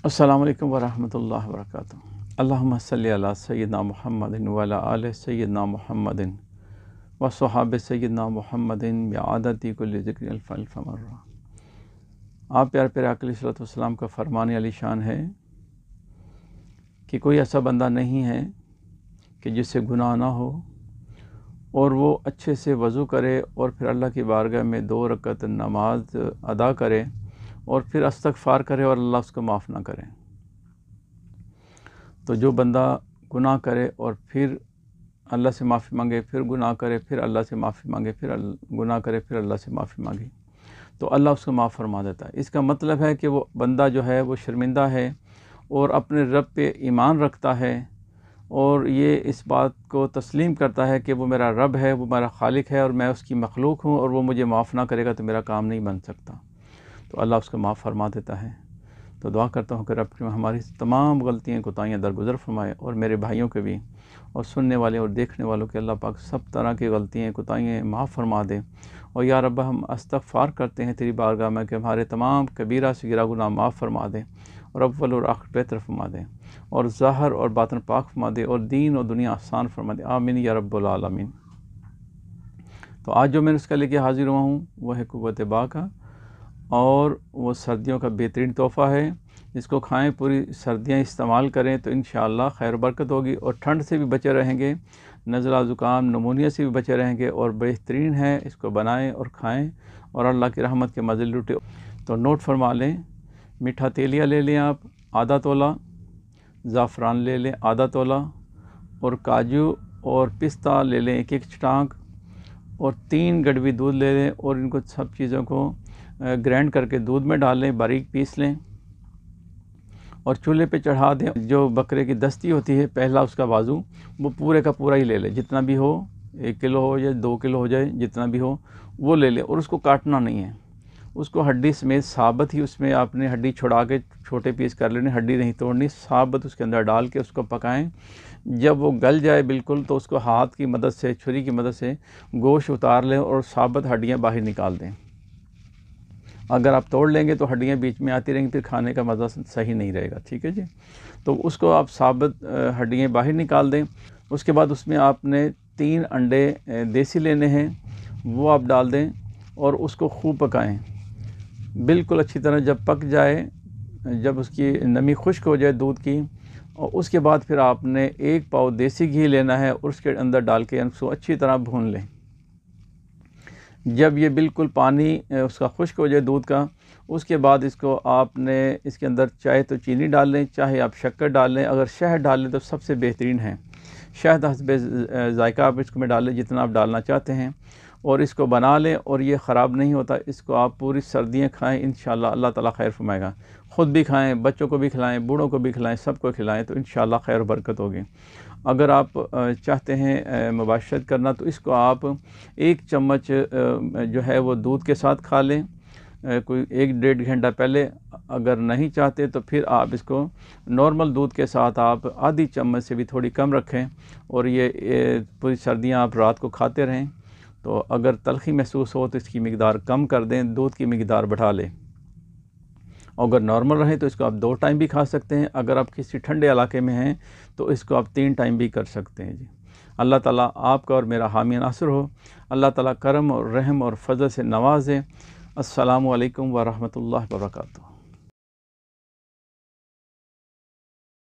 अस्सलामु अलैकुम वरहमतुल्लाहि वबरकातुहू। अल्लाहुम्मा सल्लि अला सय्यिदना मुहम्मदिन व अला आलि सय्यिदना मुहम्मदिन व सहाबे सय्यिदना मुहम्मदिन बिआदति कुल्लि ज़िक्रिन फमर्रा। आप प्यारे प्यारे आका अलैहिस्सलाम का फरमान अली शान है कि कोई ऐसा बंदा नहीं है कि जिससे गुनाह ना हो और वो अच्छे से वज़ू करे और फिर अल्लाह की बारगाह में 2 रकअत नमाज अदा करे और फिर इस्तग़फ़ार करे और अल्लाह उसको माफ़ ना करे। तो जो बंदा गुनाह करे और फिर अल्लाह से माफ़ी मांगे, फिर गुनाह करे, फिर अल्लाह से माफ़ी मांगे, फिर गुनाह करे, फिर अल्लाह से माफ़ी मांगे, तो अल्लाह उसको माफ़ फरमा देता है। इसका मतलब है कि वो बंदा जो है वो शर्मिंदा है और अपने रब पे ईमान रखता है और ये इस बात को तस्लीम करता है कि वो मेरा रब है, वो मेरा खालिक है और मैं उसकी मखलूक हूँ और वो मुझे माफ़ ना करेगा तो मेरा काम नहीं बन सकता, तो अल्लाह उसको माफ़ फरमा देता है। तो दुआ करता हूँ कि रब हमारी तमाम गलतियाँ कोताहियाँ दरगुज़र फरमाए और मेरे भाइयों के भी और सुनने वाले और देखने वालों के अल्लाह पाक सब तरह की गलतियाँ कोताहियाँ माफ़ फरमा दे। और या रब हम इस्तग़फ़ार करते हैं तेरी बारगाह में कि हमारे तमाम कबीरा सगीरा गुनाह माफ़ फरमा दे और अव्वल और आखिर बेहतर फरमा दे और ज़ाहिर और बातिन पाक फरमा दे और दीन और दुनिया आसान फरमा दे। आमीन या रब्बुल आलमीन। तो आज जो मैं उसका लेके हाज़िर हुआ हूँ वह है कुव्वत बा का, और वो सर्दियों का बेहतरीन तोहफ़ा है। इसको खाएं, पूरी सर्दियां इस्तेमाल करें तो इंशाअल्लाह खैर बरकत होगी और ठंड से भी बचे रहेंगे, नज़ला ज़ुकाम नमूनिया से भी बचे रहेंगे और बेहतरीन है। इसको बनाएं और खाएं और अल्लाह की रहमत के मज़े लूटें। तो नोट फरमा लें, मीठा तेलिया ले लें आप आधा तोला, ज़ाफ़रान ले लें आधा तोला और काजू और पिस्ता ले लें 1-1 चटांक और 3 गड़वी दूध ले लें और इनको सब चीज़ों को ग्राइंड करके दूध में डाल लें, बारीक पीस लें और चूल्हे पे चढ़ा दें। जो बकरे की दस्ती होती है पहला उसका बाजू वो पूरे का पूरा ही ले लें, जितना भी हो, 1 किलो हो या 2 किलो हो जाए, जितना भी हो वो ले लें और उसको काटना नहीं है, उसको हड्डी समेत साबत ही उसमें आपने हड्डी छुड़ा के छोटे पीस कर लेने, हड्डी नहीं तोड़नी, साबत उसके अंदर डाल के उसको पकाएं। जब वो गल जाए बिल्कुल तो उसको हाथ की मदद से, छुरी की मदद से गोश्त उतार लें और साबत हड्डियाँ बाहर निकाल दें। अगर आप तोड़ लेंगे तो हड्डियाँ बीच में आती रहेंगी, फिर खाने का मज़ा सही नहीं रहेगा, ठीक है जी। तो उसको आप साबुत हड्डियाँ बाहर निकाल दें। उसके बाद उसमें आपने 3 अंडे देसी लेने हैं, वो आप डाल दें और उसको खूब पकाएं बिल्कुल अच्छी तरह। जब पक जाए, जब उसकी नमी खुश्क हो जाए दूध की, और उसके बाद फिर आपने 1 पाव देसी घी लेना है और उसके अंदर डाल के उसको अच्छी तरह भून लें। जब ये बिल्कुल पानी उसका खुश्क हो जाए दूध का, उसके बाद इसको आपने इसके अंदर चाहे तो चीनी डाल लें, चाहे आप शक्कर डाल लें, अगर शहद डाल लें तो सबसे बेहतरीन है। शहद हस्बे ज़ायका आप इसको में डाल लें जितना आप डालना चाहते हैं और इसको बना लें और ये ख़राब नहीं होता। इसको आप पूरी सर्दियाँ खाएं, इंशाअल्लाह अल्लाह ताला खैर फरमाएगा। ख़ुद भी खाएं, बच्चों को भी खिलाएं, बूढ़ों को भी खिलाएं, सबको खिलाएं तो इंशाअल्लाह खैर बरकत होगी। अगर आप चाहते हैं मुबाशरत करना तो इसको आप 1 चम्मच जो है वो दूध के साथ खा लें कोई 1-1.5 घंटा पहले। अगर नहीं चाहते तो फिर आप इसको नॉर्मल दूध के साथ आप आधी चम्मच से भी थोड़ी कम रखें और ये पूरी सर्दियां आप रात को खाते रहें। तो अगर तलखी महसूस हो तो इसकी मिकदार कम कर दें, दूध की मिकदार बढ़ा लें। अगर नॉर्मल रहे तो इसको आप 2 टाइम भी खा सकते हैं। अगर आप किसी ठंडे इलाके में हैं तो इसको आप 3 टाइम भी कर सकते हैं जी। अल्लाह ताला आपका और मेरा हामी नासिर हो। अल्लाह ताला करम और रहम और फजल से नवाज़े। अस्सलामु अलैकुम व रहमतुल्लाहि व बरकातुहू।